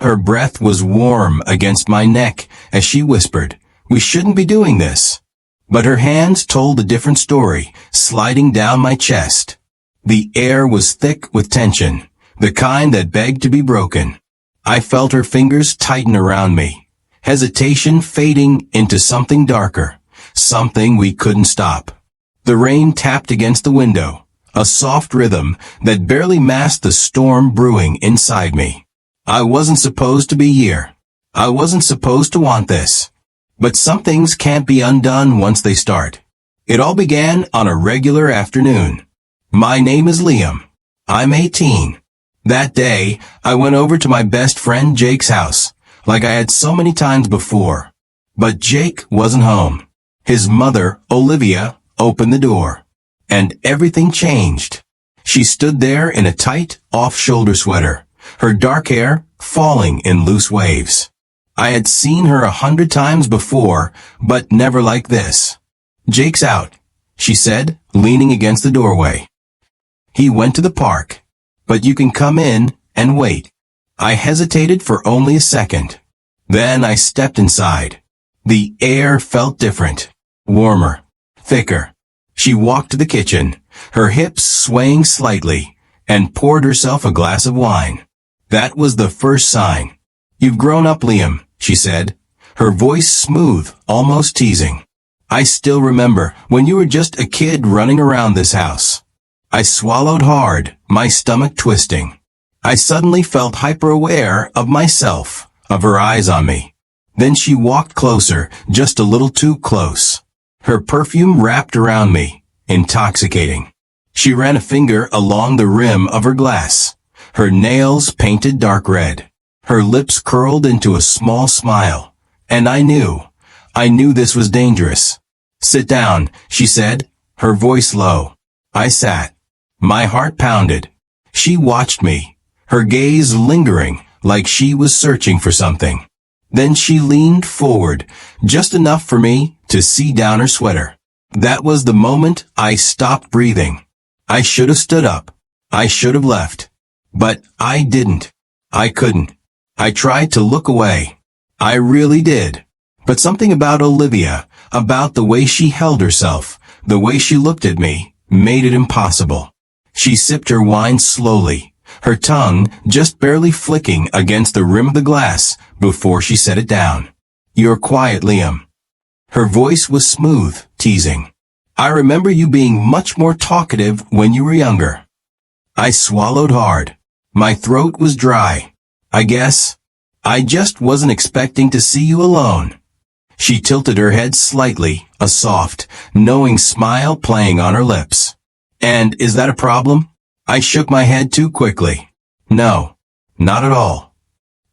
Her breath was warm against my neck as she whispered, "We shouldn't be doing this." But her hands told a different story, sliding down my chest. The air was thick with tension, the kind that begged to be broken. I felt her fingers tighten around me, hesitation fading into something darker, something we couldn't stop. The rain tapped against the window, a soft rhythm that barely masked the storm brewing inside me. I wasn't supposed to be here. I wasn't supposed to want this. But some things can't be undone once they start. It all began on a regular afternoon. My name is Liam. I'm 18. That day, I went over to my best friend Jake's house, like I had so many times before. But Jake wasn't home. His mother, Olivia, opened the door. And everything changed. She stood there in a tight, off-shoulder sweater, her dark hair falling in loose waves. I had seen her 100 times before, but never like this. "Jake's out," she said, leaning against the doorway. "He went to the park, but you can come in and wait." I hesitated for only a second. Then I stepped inside. The air felt different, warmer, thicker. She walked to the kitchen, her hips swaying slightly, and poured herself a glass of wine. That was the first sign. "You've grown up, Liam," she said, her voice smooth, almost teasing. "I still remember when you were just a kid running around this house." I swallowed hard, my stomach twisting. I suddenly felt hyper-aware of myself, of her eyes on me. Then she walked closer, just a little too close. Her perfume wrapped around me, intoxicating. She ran a finger along the rim of her glass, her nails painted dark red. Her lips curled into a small smile, and I knew this was dangerous. "Sit down," she said, her voice low. I sat. My heart pounded. She watched me, her gaze lingering like she was searching for something. Then she leaned forward, just enough for me to see down her sweater. That was the moment I stopped breathing. I should have stood up. I should have left. But I didn't. I couldn't. I tried to look away. I really did. But something about Olivia, about the way she held herself, the way she looked at me, made it impossible. She sipped her wine slowly, her tongue just barely flicking against the rim of the glass before she set it down. "You're quiet, Liam." Her voice was smooth, teasing. "I remember you being much more talkative when you were younger." I swallowed hard. My throat was dry. "I guess I just wasn't expecting to see you alone." She tilted her head slightly, a soft, knowing smile playing on her lips. "And is that a problem?" I shook my head too quickly. "No, not at all."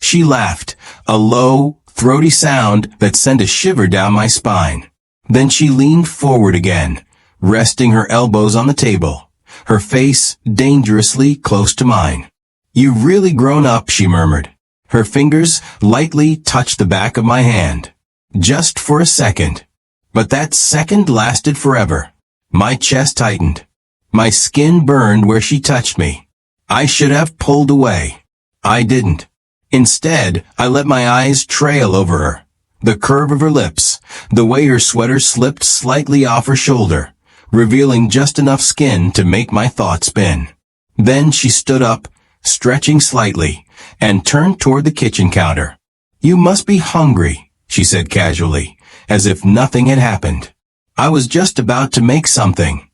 She laughed, a low, throaty sound that sent a shiver down my spine. Then she leaned forward again, resting her elbows on the table, her face dangerously close to mine. "You've really grown up," she murmured. Her fingers lightly touched the back of my hand. Just for a second. But that second lasted forever. My chest tightened. My skin burned where she touched me. I should have pulled away. I didn't. Instead, I let my eyes trail over her. The curve of her lips, the way her sweater slipped slightly off her shoulder, revealing just enough skin to make my thoughts spin. Then she stood up, stretching slightly, and turned toward the kitchen counter. "You must be hungry," she said casually, as if nothing had happened. I was just about to make something.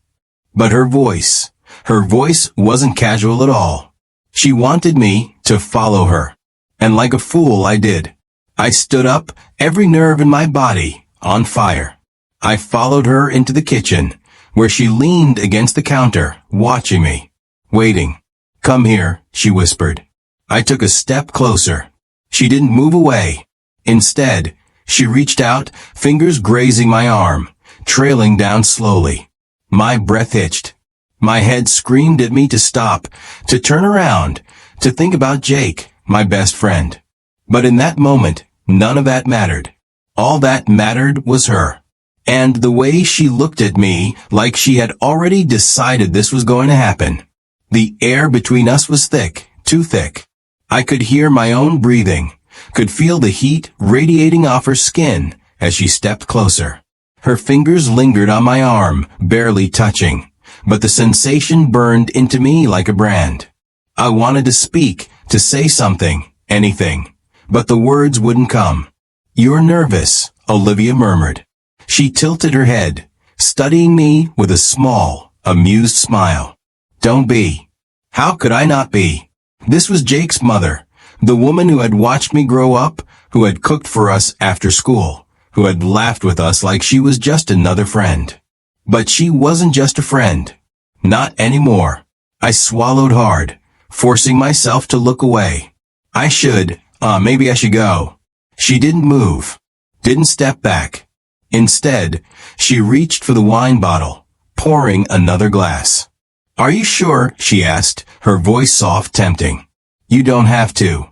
But her voice wasn't casual at all. She wanted me to follow her. And like a fool, I did. I stood up, every nerve in my body on fire. I followed her into the kitchen, where she leaned against the counter, watching me, waiting. "Come here," she whispered. I took a step closer. She didn't move away. Instead, she reached out, fingers grazing my arm, trailing down slowly. My breath hitched. My head screamed at me to stop, to turn around, to think about Jake, my best friend. But in that moment, none of that mattered. All that mattered was her. And the way she looked at me, like she had already decided this was going to happen. The air between us was thick, too thick. I could hear my own breathing, could feel the heat radiating off her skin as she stepped closer. Her fingers lingered on my arm, barely touching, but the sensation burned into me like a brand. I wanted to speak, to say something, anything, but the words wouldn't come. "You're nervous," Olivia murmured. She tilted her head, studying me with a small, amused smile. "Don't be." How could I not be? This was Jake's mother, the woman who had watched me grow up, who had cooked for us after school, who had laughed with us like she was just another friend. But she wasn't just a friend. Not anymore. I swallowed hard, forcing myself to look away. Maybe I should go. She didn't move, didn't step back. Instead, she reached for the wine bottle, pouring another glass. "Are you sure?" she asked, her voice soft, tempting. "You don't have to."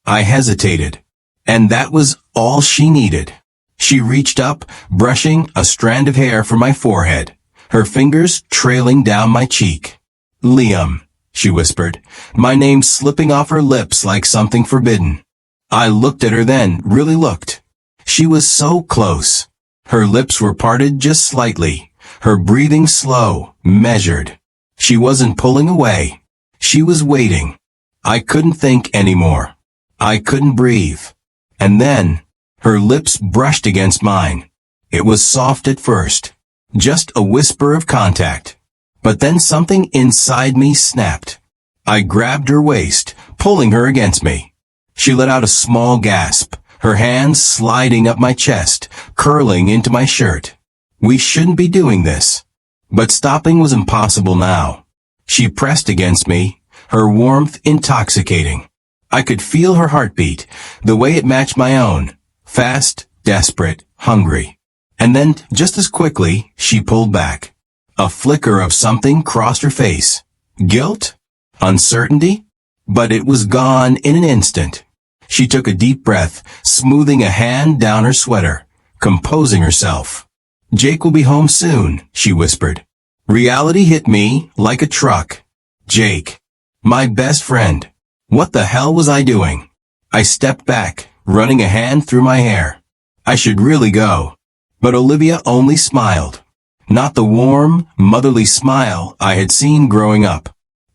I hesitated. And that was all she needed. She reached up, brushing a strand of hair from my forehead, her fingers trailing down my cheek. "Liam," she whispered, my name slipping off her lips like something forbidden. I looked at her then, really looked. She was so close. Her lips were parted just slightly, her breathing slow, measured. She wasn't pulling away. She was waiting. I couldn't think anymore. I couldn't breathe. And then, her lips brushed against mine. It was soft at first, just a whisper of contact. But then something inside me snapped. I grabbed her waist, pulling her against me. She let out a small gasp, her hands sliding up my chest, curling into my shirt. We shouldn't be doing this. But stopping was impossible now. She pressed against me, her warmth intoxicating. I could feel her heartbeat, the way it matched my own. Fast, desperate, hungry. And then, just as quickly, she pulled back. A flicker of something crossed her face. Guilt? Uncertainty? But it was gone in an instant. She took a deep breath, smoothing a hand down her sweater, composing herself. "Jake will be home soon," she whispered. Reality hit me like a truck. Jake. My best friend. What the hell was I doing? I stepped back, running a hand through my hair. I should really go. But Olivia only smiled. Not the warm, motherly smile I had seen growing up.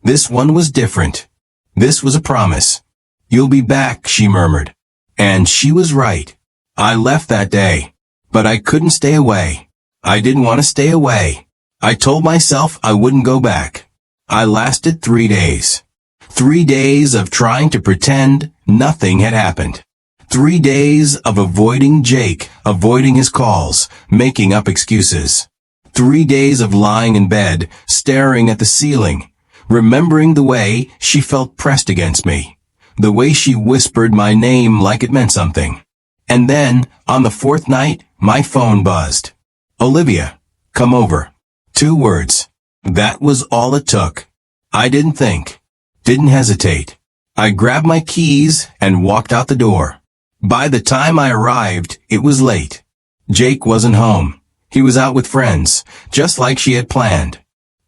This one was different. This was a promise. "You'll be back," she murmured. And she was right. I left that day. But I couldn't stay away. I didn't want to stay away. I told myself I wouldn't go back. I lasted 3 days. 3 days of trying to pretend nothing had happened. 3 days of avoiding Jake, avoiding his calls, making up excuses. 3 days of lying in bed, staring at the ceiling, remembering the way she felt pressed against me, the way she whispered my name like it meant something. And then, on the 4th night, my phone buzzed. "Olivia, come over." 2 words. That was all it took. I didn't think. Didn't hesitate. I grabbed my keys and walked out the door. By the time I arrived, it was late. Jake wasn't home. He was out with friends, just like she had planned.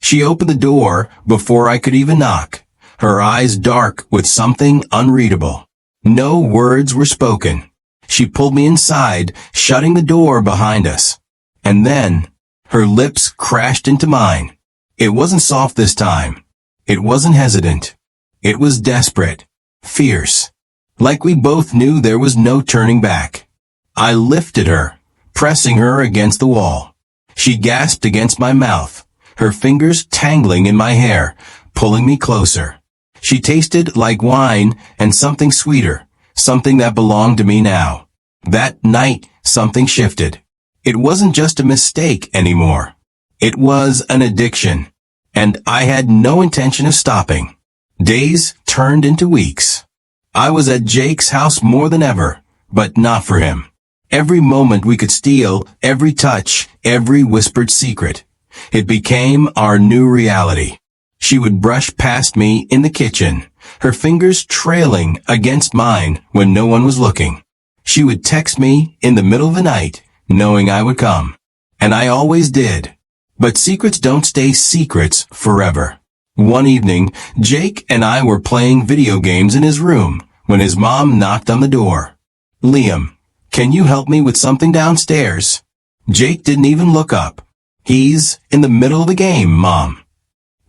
She opened the door before I could even knock, her eyes dark with something unreadable. No words were spoken. She pulled me inside, shutting the door behind us. And then, her lips crashed into mine. It wasn't soft this time. It wasn't hesitant. It was desperate. Fierce. Like we both knew there was no turning back. I lifted her, pressing her against the wall. She gasped against my mouth, her fingers tangling in my hair, pulling me closer. She tasted like wine and something sweeter, something that belonged to me now. That night, something shifted. It wasn't just a mistake anymore. It was an addiction. And I had no intention of stopping. Days turned into weeks. I was at Jake's house more than ever, but not for him. Every moment we could steal, every touch, every whispered secret. It became our new reality. She would brush past me in the kitchen, her fingers trailing against mine when no one was looking. She would text me in the middle of the night, knowing I would come. And I always did. But secrets don't stay secrets forever. One evening, Jake and I were playing video games in his room when his mom knocked on the door. "Liam, can you help me with something downstairs?" Jake didn't even look up. "He's in the middle of the game, Mom."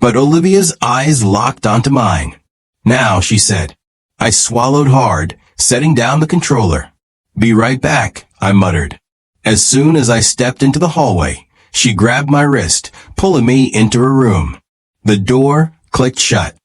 But Olivia's eyes locked onto mine. "Now," she said. I swallowed hard, setting down the controller. "Be right back," I muttered. As soon as I stepped into the hallway, she grabbed my wrist, pulling me into her room. The door clicked shut.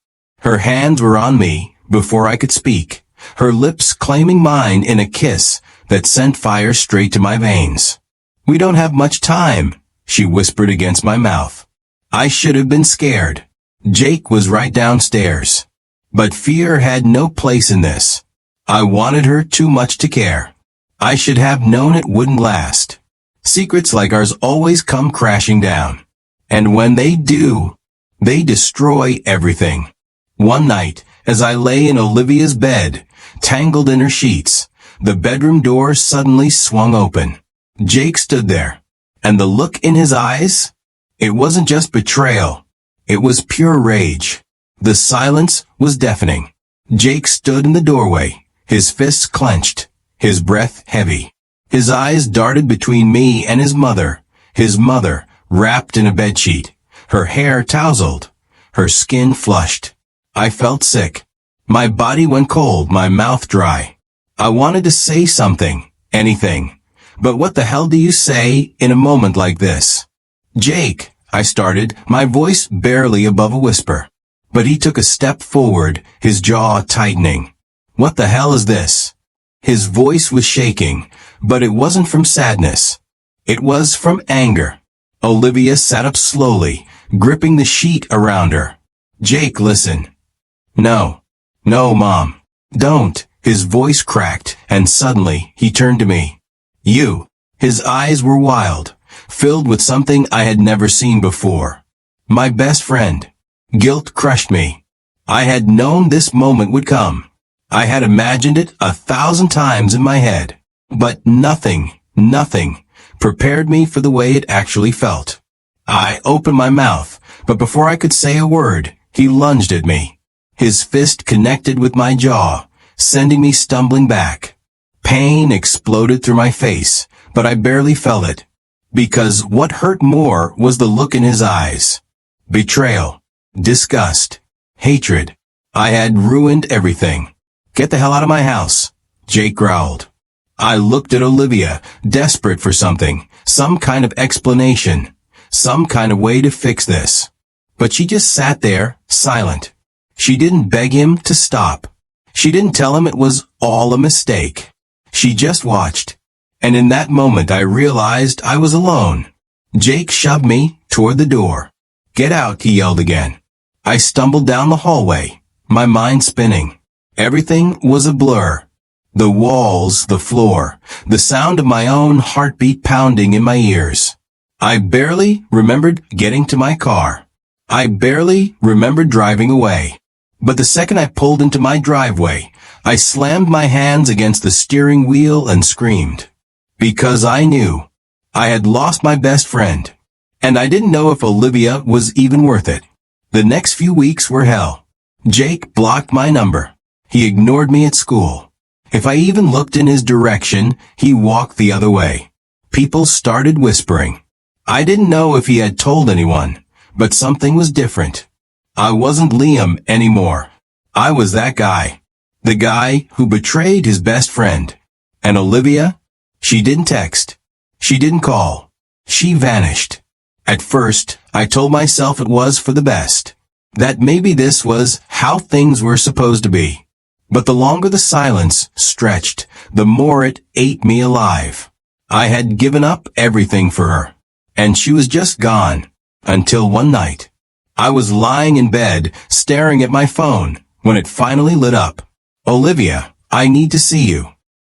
Her hands were on me before I could speak, her lips claiming mine in a kiss that sent fire straight to my veins. "We don't have much time," she whispered against my mouth. I should have been scared. Jake was right downstairs. But fear had no place in this. I wanted her too much to care. I should have known it wouldn't last. Secrets like ours always come crashing down. And when they do, they destroy everything. One night, as I lay in Olivia's bed, tangled in her sheets, the bedroom door suddenly swung open. Jake stood there. And the look in his eyes? It wasn't just betrayal. It was pure rage. The silence was deafening. Jake stood in the doorway, his fists clenched, his breath heavy. His eyes darted between me and his mother wrapped in a bedsheet, her hair tousled, her skin flushed. I felt sick. My body went cold, my mouth dry. I wanted to say something, anything. But what the hell do you say in a moment like this? "Jake," I started, my voice barely above a whisper. But he took a step forward, his jaw tightening. "What the hell is this?" His voice was shaking, but it wasn't from sadness. It was from anger. Olivia sat up slowly, gripping the sheet around her. "Jake, listen." "No. No, Mom. Don't." His voice cracked, and suddenly he turned to me. "You." His eyes were wild, filled with something I had never seen before. My best friend. Guilt crushed me. I had known this moment would come. I had imagined it 1,000 times in my head. But nothing prepared me for the way it actually felt. I opened my mouth, but before I could say a word, he lunged at me. His fist connected with my jaw, sending me stumbling back. Pain exploded through my face, but I barely felt it. Because what hurt more was the look in his eyes. Betrayal. Disgust. Hatred. I had ruined everything. "Get the hell out of my house," Jake growled. I looked at Olivia, desperate for something, some kind of explanation, some kind of way to fix this. But she just sat there, silent. She didn't beg him to stop. She didn't tell him it was all a mistake. She just watched. And in that moment I realized I was alone. Jake shoved me toward the door. "Get out," he yelled again. I stumbled down the hallway, my mind spinning. Everything was a blur. The walls, the floor, the sound of my own heartbeat pounding in my ears. I barely remembered getting to my car. I barely remembered driving away. But the second I pulled into my driveway, I slammed my hands against the steering wheel and screamed. Because I knew I had lost my best friend. And I didn't know if Olivia was even worth it. The next few weeks were hell. Jake blocked my number. He ignored me at school. If I even looked in his direction, he walked the other way. People started whispering. I didn't know if he had told anyone, but something was different. I wasn't Liam anymore. I was that guy. The guy who betrayed his best friend. And Olivia? She didn't text. She didn't call. She vanished. At first, I told myself it was for the best. That maybe this was how things were supposed to be. But the longer the silence stretched, the more it ate me alive. I had given up everything for her. And she was just gone. Until one night. I was lying in bed, staring at my phone, when it finally lit up. "Olivia, I need to see you."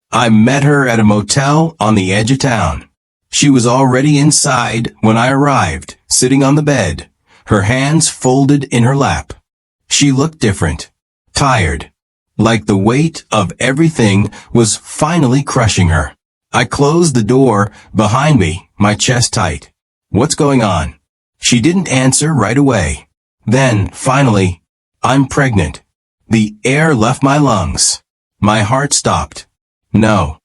I met her at a motel on the edge of town. She was already inside when I arrived, sitting on the bed, her hands folded in her lap. She looked different. Tired. Like the weight of everything was finally crushing her. I closed the door behind me, my chest tight. "What's going on?" She didn't answer right away. Then, finally, I'm pregnant. The air left my lungs. My heart stopped. No,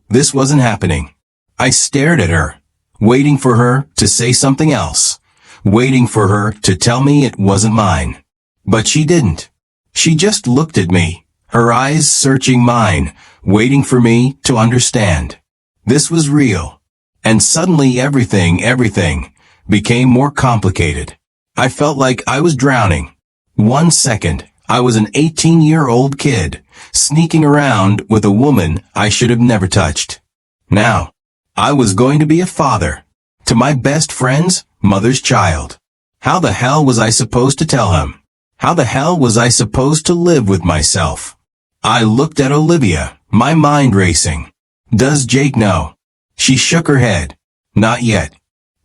this wasn't happening. I stared at her, waiting for her to say something else, waiting for her to tell me it wasn't mine. But she didn't. She just looked at me, her eyes searching mine, waiting for me to understand. This was real. And suddenly everything became more complicated. I felt like I was drowning. 1 second, I was an 18-year-old kid, sneaking around with a woman I should have never touched. Now, I was going to be a father. To my best friend's mother's child. How the hell was I supposed to tell him? How the hell was I supposed to live with myself? I looked at Olivia, my mind racing. Does Jake know? She shook her head. Not yet.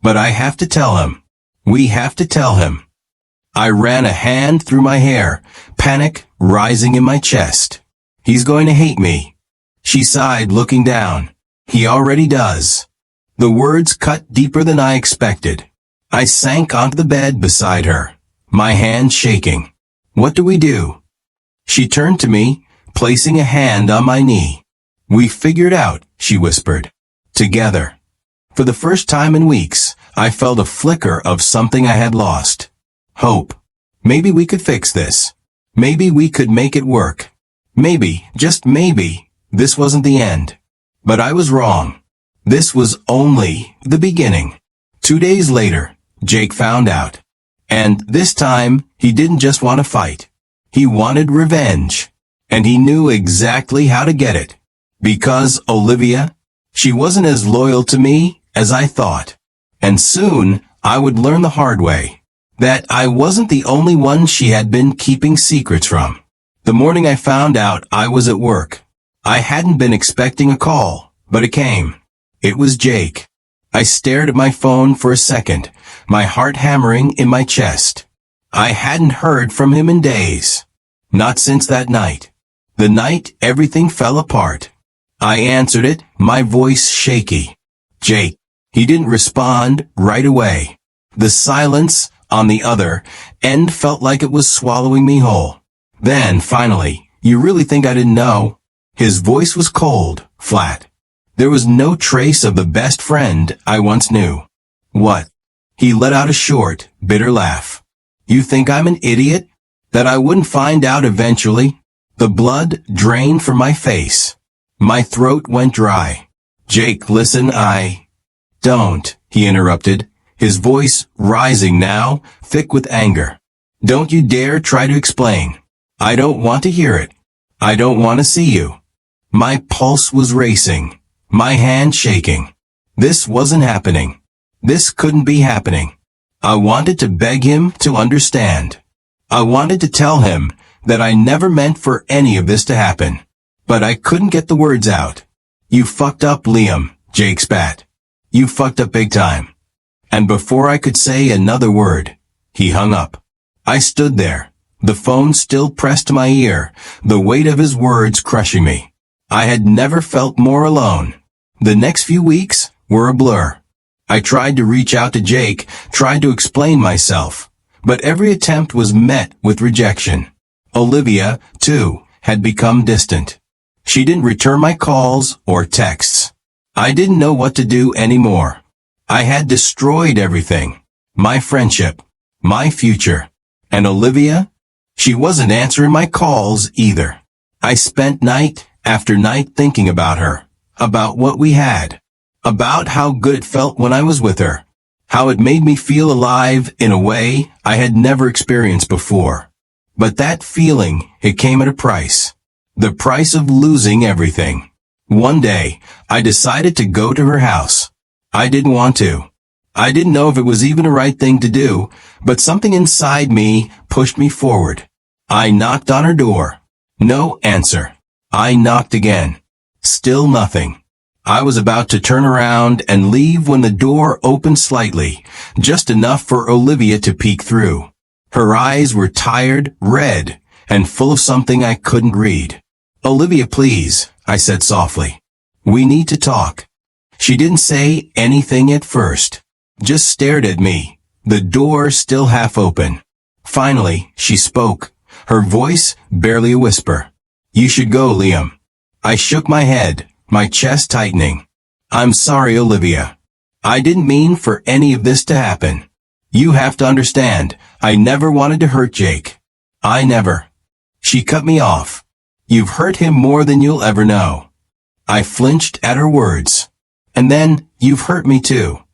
But I have to tell him. We have to tell him. I ran a hand through my hair, panic rising in my chest. He's going to hate me. She sighed, looking down. He already does. The words cut deeper than I expected. I sank onto the bed beside her, my hand shaking. What do we do? She turned to me, placing a hand on my knee. We figured out, she whispered. Together. For the first time in weeks, I felt a flicker of something I had lost. Hope. Maybe we could fix this. Maybe we could make it work. Maybe, just maybe, this wasn't the end. But I was wrong. This was only the beginning. 2 days later, Jake found out. And this time, he didn't just want to fight. He wanted revenge. And he knew exactly how to get it. Because Olivia, she wasn't as loyal to me as I thought. And soon, I would learn the hard way. That I wasn't the only one she had been keeping secrets from. The morning I found out, I was at work. I hadn't been expecting a call, but it came. It was Jake. I stared at my phone for a second, my heart hammering in my chest. I hadn't heard from him in days. Not since that night. The night everything fell apart. I answered it, my voice shaky. Jake. He didn't respond right away. The silence on the other end felt like it was swallowing me whole. Then, finally, you really think I didn't know? His voice was cold, flat. There was no trace of the best friend I once knew. What? He let out a short, bitter laugh. You think I'm an idiot? That I wouldn't find out eventually? The blood drained from my face. My throat went dry. Jake, listen, Don't, he interrupted, his voice rising now, thick with anger. Don't you dare try to explain. I don't want to hear it. I don't want to see you. My pulse was racing, my hand shaking. This wasn't happening. This couldn't be happening. I wanted to beg him to understand. I wanted to tell him that I never meant for any of this to happen. But I couldn't get the words out. You fucked up, Liam, Jake spat. You fucked up big time. And before I could say another word, he hung up. I stood there, the phone still pressed to my ear, the weight of his words crushing me. I had never felt more alone. The next few weeks were a blur. I tried to reach out to Jake, tried to explain myself, but every attempt was met with rejection. Olivia, too, had become distant. She didn't return my calls or texts. I didn't know what to do anymore. I had destroyed everything. My friendship. My future. And Olivia? She wasn't answering my calls either. I spent night after night thinking about her. About what we had. About how good it felt when I was with her. How it made me feel alive in a way I had never experienced before. But that feeling, it came at a price. The price of losing everything. One day, I decided to go to her house. I didn't want to. I didn't know if it was even the right thing to do, but something inside me pushed me forward. I knocked on her door. No answer. I knocked again. Still nothing. I was about to turn around and leave when the door opened slightly, just enough for Olivia to peek through. Her eyes were tired, red, and full of something I couldn't read. Olivia, please, I said softly. We need to talk. She didn't say anything at first. Just stared at me, the door still half open. Finally, she spoke, her voice barely a whisper. "You should go, Liam." I shook my head, my chest tightening. "I'm sorry, Olivia. I didn't mean for any of this to happen. You have to understand, I never wanted to hurt Jake. I never." She cut me off. "You've hurt him more than you'll ever know." I flinched at her words. "And then, you've hurt me too."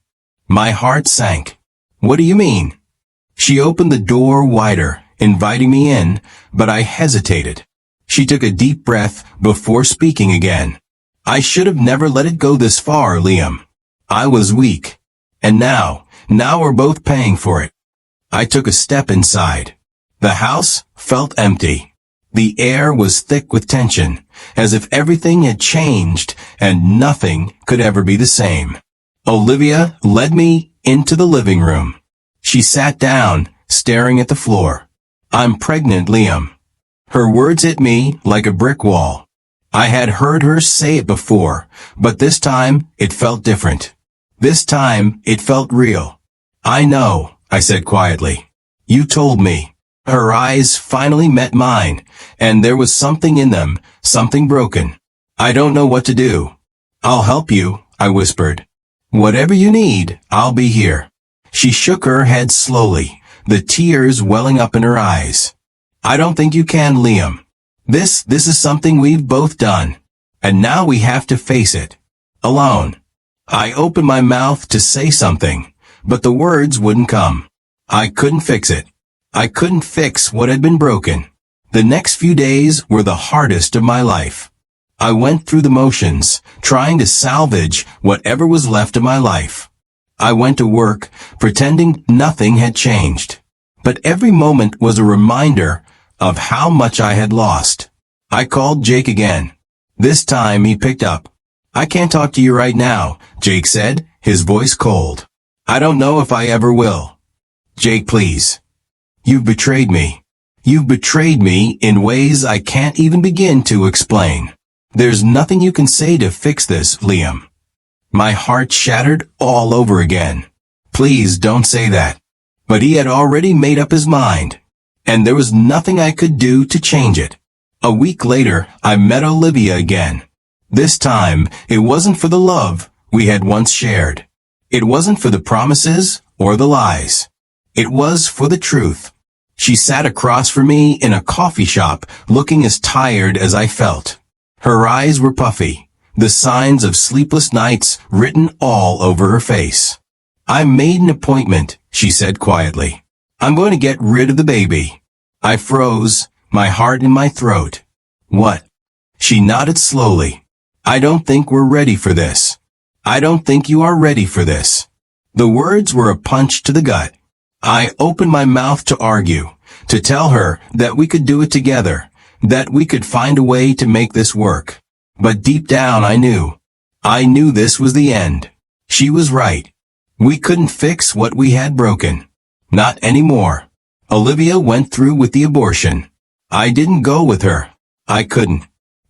My heart sank. "What do you mean?" She opened the door wider, inviting me in, but I hesitated. She took a deep breath before speaking again. "I should have never let it go this far, Liam. I was weak. And now we're both paying for it." I took a step inside. The house felt empty. The air was thick with tension, as if everything had changed and nothing could ever be the same. Olivia led me into the living room. She sat down, staring at the floor. "I'm pregnant, Liam." Her words hit me like a brick wall. I had heard her say it before, but this time it felt different. This time it felt real. "I know," I said quietly. "You told me." Her eyes finally met mine, and there was something in them, something broken. "I don't know what to do." "I'll help you," I whispered. "Whatever you need, I'll be here." She shook her head slowly, the tears welling up in her eyes. "I don't think you can, Liam. This is something we've both done. And now we have to face it. Alone." I opened my mouth to say something, but the words wouldn't come. I couldn't fix it. I couldn't fix what had been broken. The next few days were the hardest of my life. I went through the motions, trying to salvage whatever was left of my life. I went to work, pretending nothing had changed. But every moment was a reminder of how much I had lost. I called Jake again. This time he picked up. "I can't talk to you right now," Jake said, his voice cold. "I don't know if I ever will." "Jake, please. You've betrayed me. You've betrayed me in ways I can't even begin to explain. There's nothing you can say to fix this, Liam." My heart shattered all over again. "Please don't say that." But he had already made up his mind, and there was nothing I could do to change it. A week later, I met Olivia again. This time, it wasn't for the love we had once shared. It wasn't for the promises or the lies. It was for the truth. She sat across from me in a coffee shop, looking as tired as I felt. Her eyes were puffy, the signs of sleepless nights written all over her face. "I made an appointment," she said quietly. "I'm going to get rid of the baby." I froze, my heart in my throat. "What?" She nodded slowly. "I don't think we're ready for this. I don't think you are ready for this." The words were a punch to the gut. I opened my mouth to argue, to tell her that we could do it together, that we could find a way to make this work. But deep down I knew this was the end. She was right. We couldn't fix what we had broken. Not anymore. Olivia went through with the abortion. I didn't go with her. I couldn't.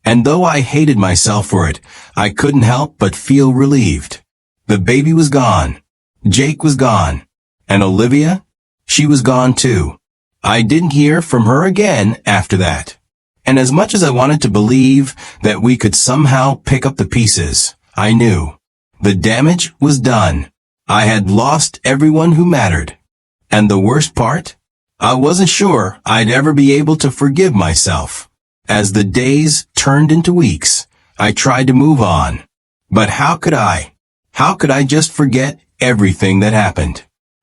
And though I hated myself for it, I couldn't help but feel relieved. The baby was gone. Jake was gone. And Olivia? She was gone too. I didn't hear from her again after that. And as much as I wanted to believe that we could somehow pick up the pieces, I knew the damage was done. I had lost everyone who mattered. And the worst part? I wasn't sure I'd ever be able to forgive myself. As the days turned into weeks, I tried to move on. But how could I? How could I just forget everything that happened?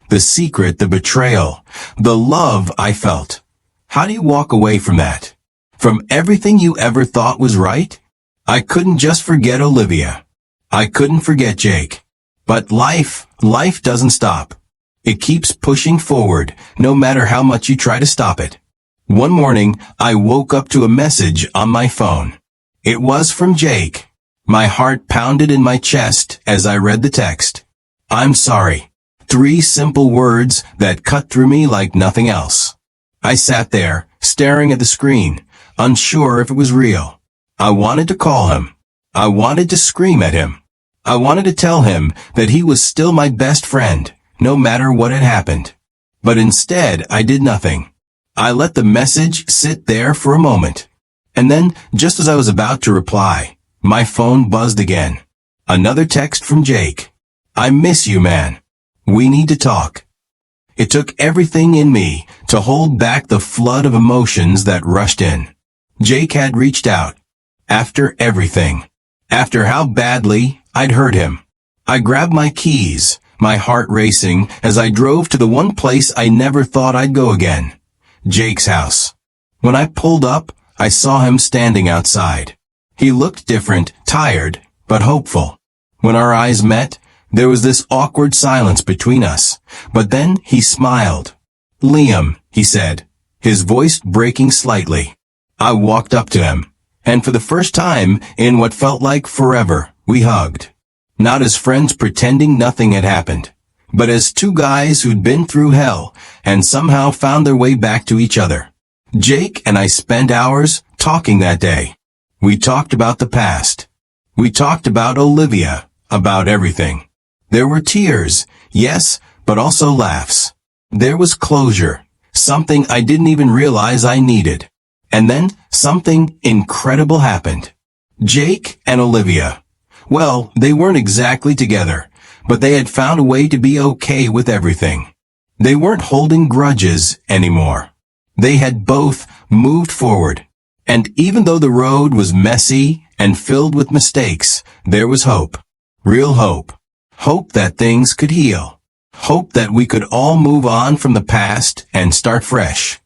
The secret, the betrayal, the love I felt. How do you walk away from that? From everything you ever thought was right? I couldn't just forget Olivia. I couldn't forget Jake. But life doesn't stop. It keeps pushing forward, no matter how much you try to stop it. One morning, I woke up to a message on my phone. It was from Jake. My heart pounded in my chest as I read the text. "I'm sorry." 3 simple words that cut through me like nothing else. I sat there, staring at the screen, unsure if it was real. I wanted to call him. I wanted to scream at him. I wanted to tell him that he was still my best friend, no matter what had happened. But instead, I did nothing. I let the message sit there for a moment. And then, just as I was about to reply, my phone buzzed again. Another text from Jake. I miss you, man. We need to talk. It took everything in me to hold back the flood of emotions that rushed in. Jake had reached out. After everything. After how badly I'd hurt him. I grabbed my keys, my heart racing as I drove to the one place I never thought I'd go again. Jake's house. When I pulled up, I saw him standing outside. He looked different, tired, but hopeful. When our eyes met, there was this awkward silence between us, but then he smiled. Liam, he said, his voice breaking slightly. I walked up to him, and for the first time in what felt like forever, we hugged. Not as friends pretending nothing had happened, but as two guys who'd been through hell and somehow found their way back to each other. Jake and I spent hours talking that day. We talked about the past. We talked about Olivia, about everything. There were tears, yes, but also laughs. There was closure, something I didn't even realize I needed. And then something incredible happened. Jake and Olivia. Well, they weren't exactly together, but they had found a way to be okay with everything. They weren't holding grudges anymore. They had both moved forward. And even though the road was messy and filled with mistakes, there was hope. Real hope. Hope that things could heal. Hope that we could all move on from the past and start fresh.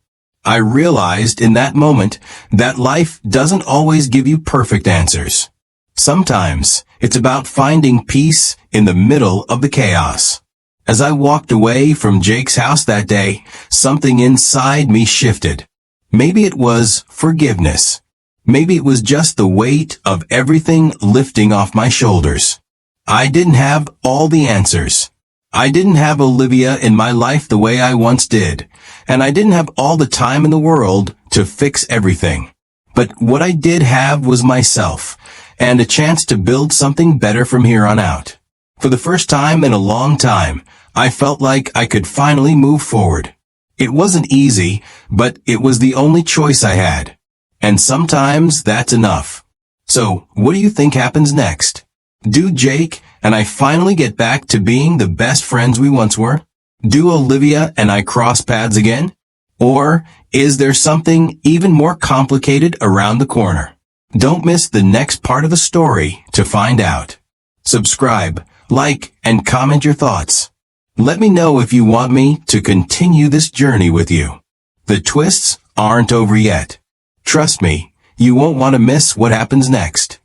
I realized in that moment that life doesn't always give you perfect answers. Sometimes it's about finding peace in the middle of the chaos. As I walked away from Jake's house that day, something inside me shifted. Maybe it was forgiveness. Maybe it was just the weight of everything lifting off my shoulders. I didn't have all the answers. I didn't have Olivia in my life the way I once did, and I didn't have all the time in the world to fix everything. But what I did have was myself, and a chance to build something better from here on out. For the first time in a long time, I felt like I could finally move forward. It wasn't easy, but it was the only choice I had. And sometimes that's enough. So, what do you think happens next? Do Jake and I finally get back to being the best friends we once were? Do Olivia and I cross paths again? Or is there something even more complicated around the corner? Don't miss the next part of the story to find out. Subscribe, like, and comment your thoughts. Let me know if you want me to continue this journey with you. The twists aren't over yet. Trust me, you won't want to miss what happens next.